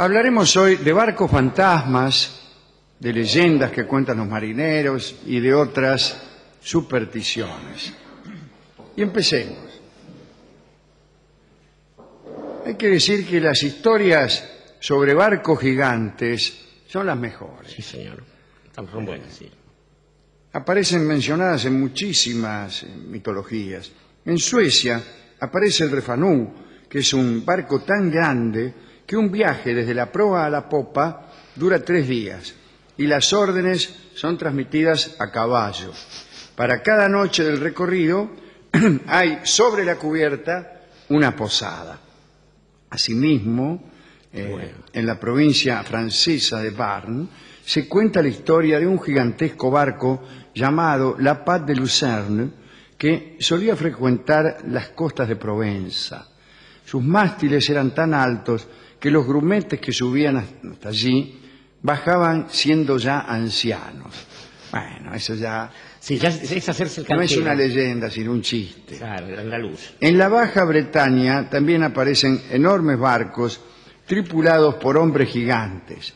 Hablaremos hoy de barcos fantasmas, de leyendas que cuentan los marineros y de otras supersticiones. Y empecemos. Hay que decir que las historias sobre barcos gigantes son las mejores. Sí, señor. Son buenas, sí. Aparecen mencionadas en muchísimas mitologías. En Suecia aparece el Refanú, que es un barco tan grande que un viaje desde la proa a la popa dura 3 días y las órdenes son transmitidas a caballo. Para cada noche del recorrido hay sobre la cubierta una posada. Asimismo, en la provincia francesa de Barne se cuenta la historia de un gigantesco barco llamado La Paz de Lucerne que solía frecuentar las costas de Provenza. Sus mástiles eran tan altos que los grumetes que subían hasta allí bajaban siendo ya ancianos. Bueno, eso ya... Sí, ya es hacerse el no canchero. es una leyenda, sino un chiste. Claro, la luz. En la Baja Bretaña también aparecen enormes barcos tripulados por hombres gigantes.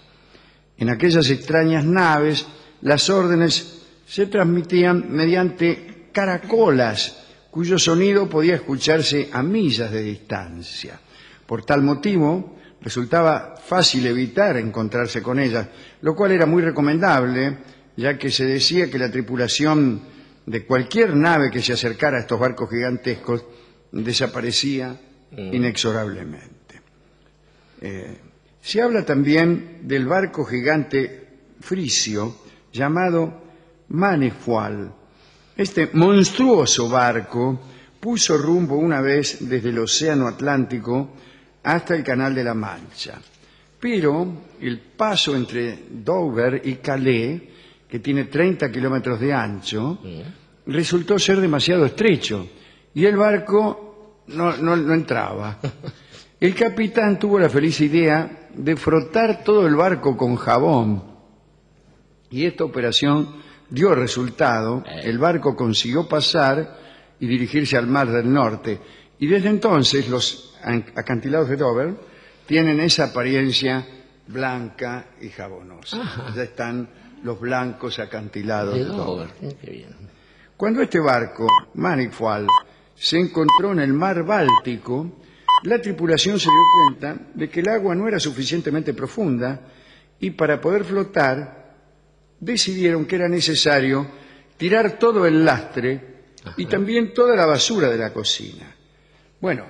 En aquellas extrañas naves, las órdenes se transmitían mediante caracolas, cuyo sonido podía escucharse a millas de distancia. Por tal motivo, resultaba fácil evitar encontrarse con ellas, lo cual era muy recomendable, ya que se decía que la tripulación de cualquier nave que se acercara a estos barcos gigantescos desaparecía inexorablemente. Se habla también del barco gigante frisio llamado Manifual. Este monstruoso barco puso rumbo una vez desde el Océano Atlántico hasta el Canal de la Mancha. Pero el paso entre Dover y Calais, que tiene 30 kilómetros de ancho, resultó ser demasiado estrecho y el barco no entraba. El capitán tuvo la feliz idea de frotar todo el barco con jabón y esta operación dio resultado. El barco consiguió pasar y dirigirse al Mar del Norte y desde entonces los acantilados de Dover tienen esa apariencia blanca y jabonosa. Ya están los blancos acantilados de Dover. Qué bien. Cuando este barco, Manifual, se encontró en el mar Báltico, la tripulación se dio cuenta de que el agua no era suficientemente profunda y para poder flotar decidieron que era necesario tirar todo el lastre y también toda la basura de la cocina. Bueno,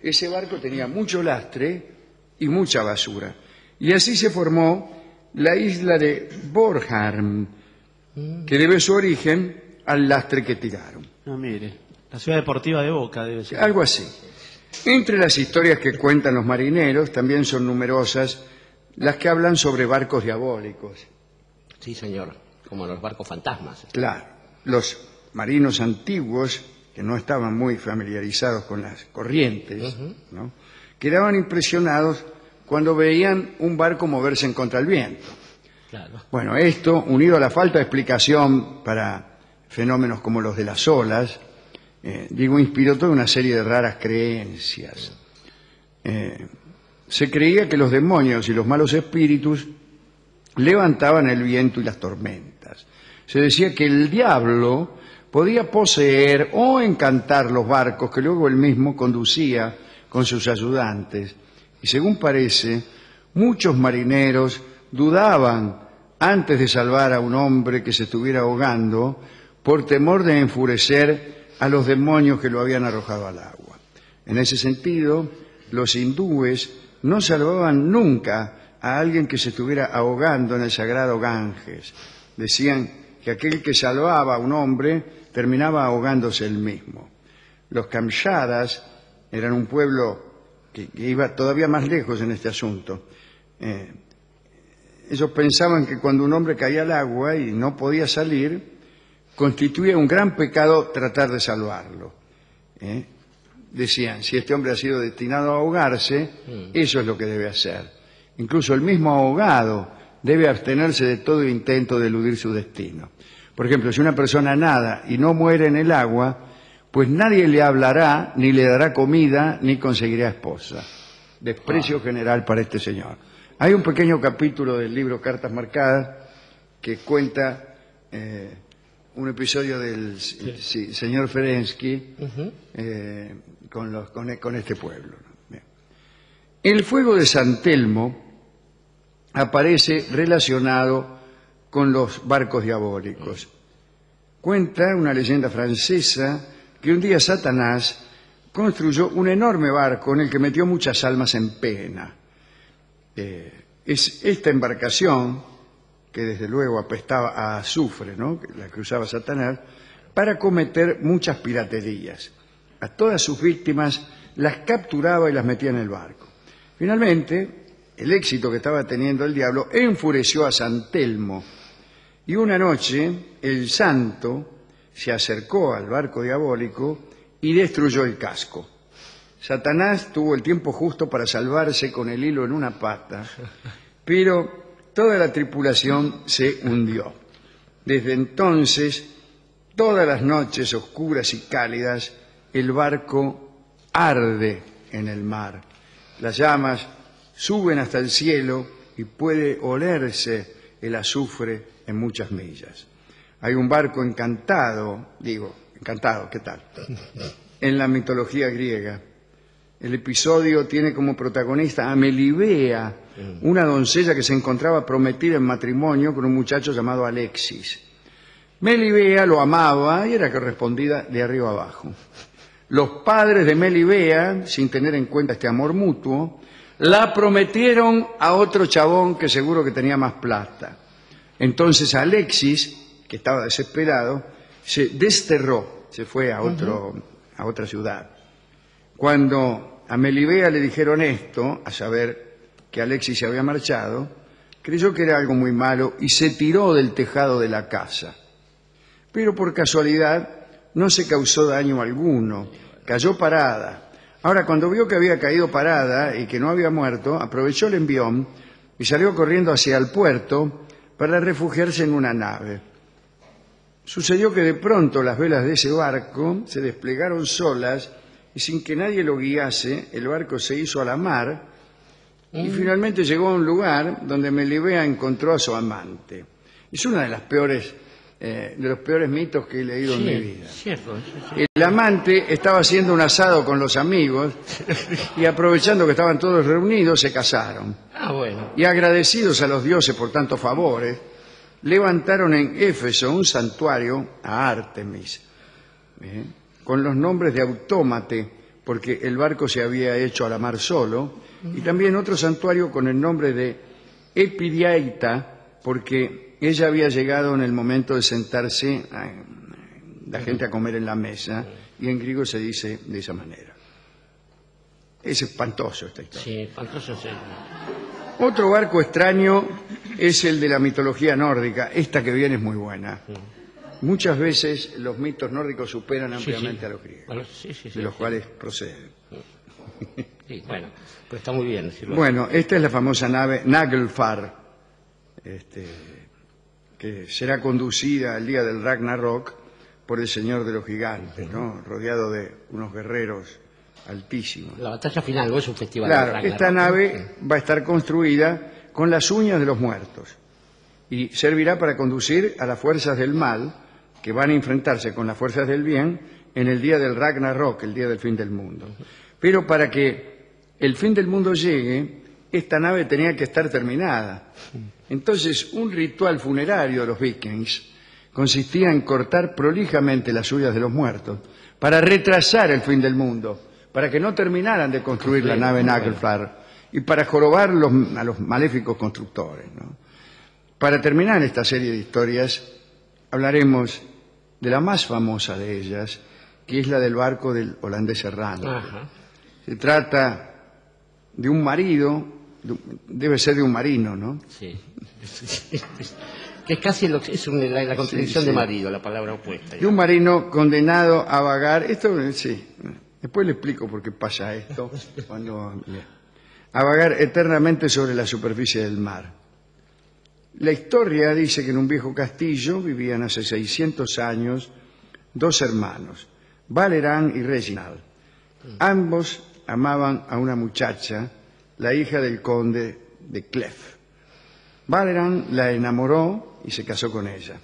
ese barco tenía mucho lastre y mucha basura. Y así se formó la isla de Bornholm, que debe su origen al lastre que tiraron. No, mire, la ciudad deportiva de Boca debe ser. Algo así. Entre las historias que cuentan los marineros también son numerosas las que hablan sobre barcos diabólicos. Sí, señor, como los barcos fantasmas. Claro, los marinos antiguos, que no estaban muy familiarizados con las corrientes, ¿no?, quedaban impresionados cuando veían un barco moverse en contra del viento. Claro. Bueno, esto, unido a la falta de explicación para fenómenos como los de las olas, inspiró toda una serie de raras creencias. Se creía que los demonios y los malos espíritus levantaban el viento y las tormentas. Se decía que el diablo podía poseer o encantar los barcos que luego él mismo conducía con sus ayudantes. Y según parece, muchos marineros dudaban antes de salvar a un hombre que se estuviera ahogando por temor de enfurecer a los demonios que lo habían arrojado al agua. En ese sentido, los hindúes no salvaban nunca a alguien que se estuviera ahogando en el sagrado Ganges. Decían que aquel que salvaba a un hombre terminaba ahogándose él mismo. Los Kamchadas eran un pueblo que iba todavía más lejos en este asunto. Ellos pensaban que cuando un hombre caía al agua y no podía salir, constituía un gran pecado tratar de salvarlo. Decían, si este hombre ha sido destinado a ahogarse, eso es lo que debe hacer. Incluso el mismo ahogado debe abstenerse de todo intento de eludir su destino. Por ejemplo, si una persona nada y no muere en el agua, pues nadie le hablará, ni le dará comida, ni conseguirá esposa. Desprecio general para este señor. Hay un pequeño capítulo del libro Cartas Marcadas que cuenta un episodio del señor Ferenski con este pueblo, ¿no? Bien. El fuego de San Telmo aparece relacionado con los barcos diabólicos. Cuenta una leyenda francesa que un día Satanás construyó un enorme barco en el que metió muchas almas en pena. Es esta embarcación, que desde luego apestaba a azufre, ¿no?, la que usaba Satanás, para cometer muchas piraterías. A todas sus víctimas las capturaba y las metía en el barco. Finalmente, el éxito que estaba teniendo el diablo enfureció a San Telmo, y una noche el santo se acercó al barco diabólico y destruyó el casco. Satanás tuvo el tiempo justo para salvarse con el hilo en una pata, pero toda la tripulación se hundió. Desde entonces, todas las noches oscuras y cálidas, el barco arde en el mar. Las llamas suben hasta el cielo y puede olerse el azufre en muchas millas. Hay un barco encantado, ¿qué tal?, en la mitología griega. El episodio tiene como protagonista a Melibea, una doncella que se encontraba prometida en matrimonio con un muchacho llamado Alexis. Melibea lo amaba y era correspondida de arriba abajo. Los padres de Melibea, sin tener en cuenta este amor mutuo, la prometieron a otro chabón que seguro que tenía más plata. Entonces Alexis, que estaba desesperado, se desterró, se fue a otra ciudad. Cuando a Melibea le dijeron esto, a saber que Alexis se había marchado, creyó que era algo muy malo y se tiró del tejado de la casa. Pero por casualidad no se causó daño alguno, cayó parada. Ahora, cuando vio que había caído parada y que no había muerto, aprovechó el envión y salió corriendo hacia el puerto para refugiarse en una nave. Sucedió que de pronto las velas de ese barco se desplegaron solas y sin que nadie lo guiase, el barco se hizo a la mar y finalmente llegó a un lugar donde Melibea encontró a su amante. Es una de las peores, de los peores mitos que he leído en mi vida. Cierto. El amante estaba haciendo un asado con los amigos y aprovechando que estaban todos reunidos se casaron. Bueno. Y agradecidos a los dioses por tantos favores, levantaron en Éfeso un santuario a Ártemis, con los nombres de Autómate, porque el barco se había hecho a la mar solo, y también otro santuario con el nombre de Epidiaita, porque ella había llegado en el momento de sentarse la gente a comer en la mesa, y en griego se dice de esa manera. Es espantoso esta historia. Sí, espantoso, sí. Otro barco extraño es el de la mitología nórdica. Esta que viene es muy buena. Muchas veces los mitos nórdicos superan ampliamente a los griegos, Bueno, de los cuales proceden. Sí, bueno, pero está muy bien decirlo. Bueno, esta es la famosa nave Naglfar, que será conducida el día del Ragnarok por el Señor de los Gigantes, ¿no?, rodeado de unos guerreros altísimos. La batalla final no es un festival. Claro, de esta nave va a estar construida con las uñas de los muertos y servirá para conducir a las fuerzas del mal que van a enfrentarse con las fuerzas del bien en el día del Ragnarok, el día del fin del mundo. Pero para que el fin del mundo llegue, esta nave tenía que estar terminada. Entonces, un ritual funerario de los vikings consistía en cortar prolijamente las uñas de los muertos para retrasar el fin del mundo, para que no terminaran de construir la nave Naglfar y para jorobar a los maléficos constructores, ¿no? Para terminar esta serie de historias, hablaremos de la más famosa de ellas, que es la del barco del holandés errante. Se trata de un marido, debe ser de un marino, ¿no? Sí. Que es casi la contradicción Sí. de marido, la palabra opuesta. De un marino condenado a vagar. Esto, sí, después le explico por qué pasa esto. A vagar eternamente sobre la superficie del mar. La historia dice que en un viejo castillo vivían hace 600 años dos hermanos, Valerán y Reginald. Ambos amaban a una muchacha, la hija del conde de Clef. Vallerand la enamoró y se casó con ella.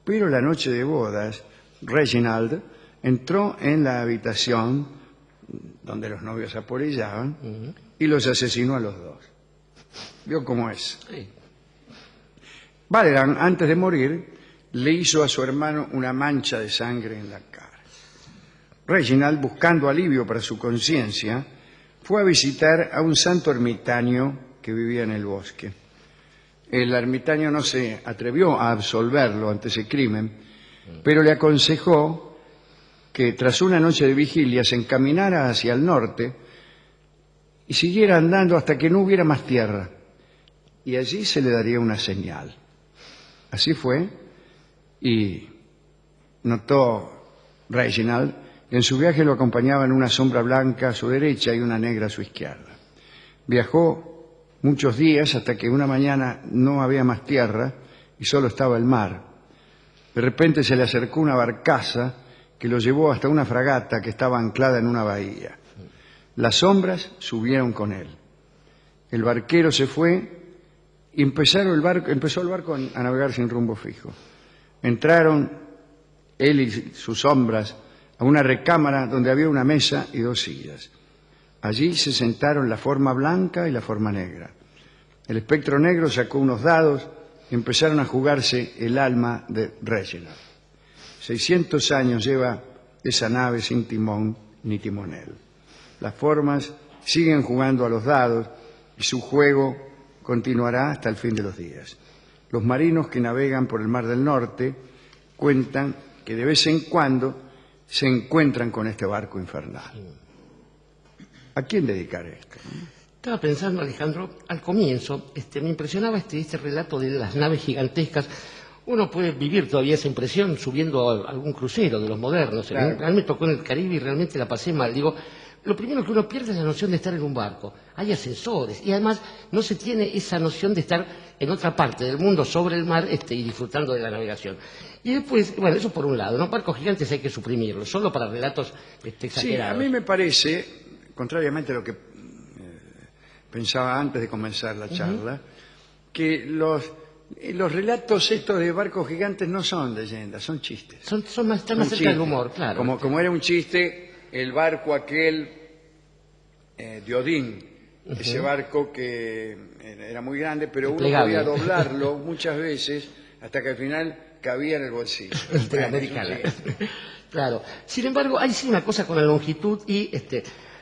Pero la noche de bodas, Reginald entró en la habitación donde los novios apolillaban y los asesinó a los dos. ¿Vio cómo es? Sí. Vallerand, antes de morir, le hizo a su hermano una mancha de sangre en la cara. Reginald, buscando alivio para su conciencia, fue a visitar a un santo ermitaño que vivía en el bosque. El ermitaño no se atrevió a absolverlo ante ese crimen, pero le aconsejó que tras una noche de vigilia se encaminara hacia el norte y siguiera andando hasta que no hubiera más tierra, y allí se le daría una señal. Así fue, y notó Reginald que en su viaje lo acompañaban una sombra blanca a su derecha y una negra a su izquierda. Viajó muchos días hasta que una mañana no había más tierra y solo estaba el mar. De repente se le acercó una barcaza que lo llevó hasta una fragata que estaba anclada en una bahía. Las sombras subieron con él. El barquero se fue y empezó el barco a navegar sin rumbo fijo. Entraron él y sus sombras a una recámara donde había una mesa y 2 sillas. Allí se sentaron la forma blanca y la forma negra. El espectro negro sacó unos dados y empezaron a jugarse el alma de Reginald. 600 años lleva esa nave sin timón ni timonel. Las formas siguen jugando a los dados y su juego continuará hasta el fin de los días. Los marinos que navegan por el Mar del Norte cuentan que de vez en cuando se encuentran con este barco infernal. ¿A quién dedicar esto? Estaba pensando, Alejandro, al comienzo, me impresionaba este relato de las naves gigantescas. Uno puede vivir todavía esa impresión subiendo a algún crucero de los modernos. Claro. A mí me tocó en el Caribe y realmente la pasé mal. Digo, lo primero que uno pierde es la noción de estar en un barco. Hay ascensores y además no se tiene esa noción de estar en otra parte del mundo sobre el mar y disfrutando de la navegación. Y después, bueno, eso por un lado, ¿no? Barcos gigantes hay que suprimirlos, solo para relatos exagerados. Sí, a mí me parece, contrariamente a lo que pensaba antes de comenzar la charla, que los relatos estos de barcos gigantes no son leyendas, son chistes. Están más cerca del humor, claro. Como era un chiste el barco aquel de Odín, ese barco que era muy grande, pero uno podía doblarlo muchas veces hasta que al final cabía en el bolsillo. Americana. Claro. Sin embargo, hay sí una cosa con la longitud y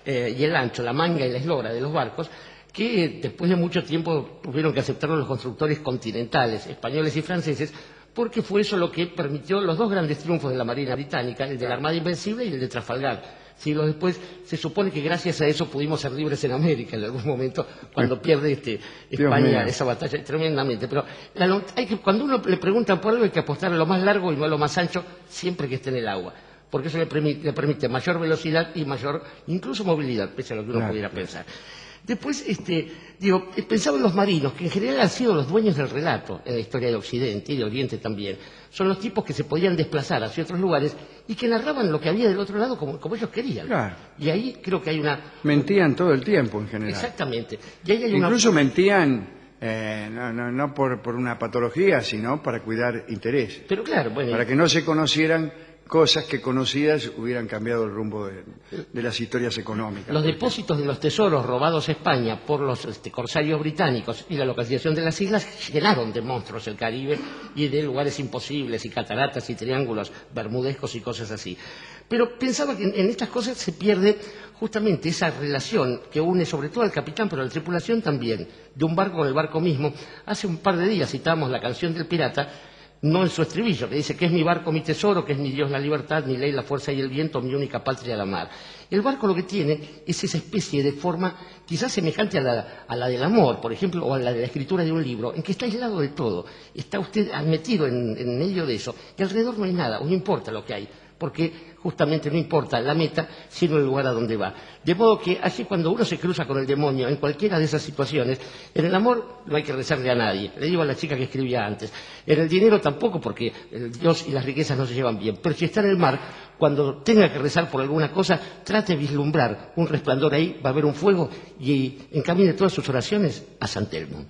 el ancho, la manga y la eslora de los barcos, que después de mucho tiempo tuvieron que aceptarlo los constructores continentales, españoles y franceses, porque fue eso lo que permitió los 2 grandes triunfos de la Marina Británica, el de la Armada Invencible y el de Trafalgar. Siglos después, se supone que gracias a eso pudimos ser libres en América en algún momento, cuando pierde España esa batalla tremendamente. Pero cuando uno le pregunta por algo hay que apostar a lo más largo y no a lo más ancho, siempre que esté en el agua, porque eso le permite mayor velocidad y mayor incluso movilidad, pese a lo que uno pudiera pensar. Después, pensaba en los marinos, que en general han sido los dueños del relato en la historia de Occidente y de Oriente también. Son los tipos que se podían desplazar hacia otros lugares y que narraban lo que había del otro lado como ellos querían. Claro. Y ahí creo que hay una... Mentían todo el tiempo en general. Exactamente. Y ahí hay Incluso mentían no por una patología, sino para cuidar intereses. Pero claro, bueno... Para que no se conocieran cosas que conocidas hubieran cambiado el rumbo de las historias económicas. Los depósitos de los tesoros robados a España por los corsarios británicos y la localización de las islas llenaron de monstruos el Caribe y de lugares imposibles y cataratas y triángulos bermudescos y cosas así. Pero pensaba que en estas cosas se pierde justamente esa relación que une sobre todo al capitán, pero a la tripulación también, de un barco con el barco mismo. Hace un par de días citábamos la canción del pirata, no en su estribillo, que dice que es mi barco, mi tesoro, que es mi Dios la libertad, mi ley la fuerza y el viento, mi única patria la mar. El barco lo que tiene es esa especie de forma quizás semejante a la del amor, por ejemplo, o a la de la escritura de un libro, en que está aislado de todo, está usted metido en medio de eso, y alrededor no hay nada, o no importa lo que hay, porque justamente no importa la meta, sino el lugar a donde va. De modo que así cuando uno se cruza con el demonio en cualquiera de esas situaciones, en el amor no hay que rezarle a nadie, le digo a la chica que escribía antes, en el dinero tampoco, porque Dios y las riquezas no se llevan bien, pero si está en el mar, cuando tenga que rezar por alguna cosa, trate de vislumbrar un resplandor ahí, va a haber un fuego, y encamine todas sus oraciones a San Telmo.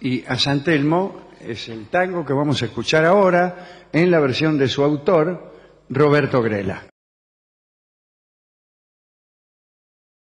Y a San Telmo es el tango que vamos a escuchar ahora en la versión de su autor, Roberto Grela.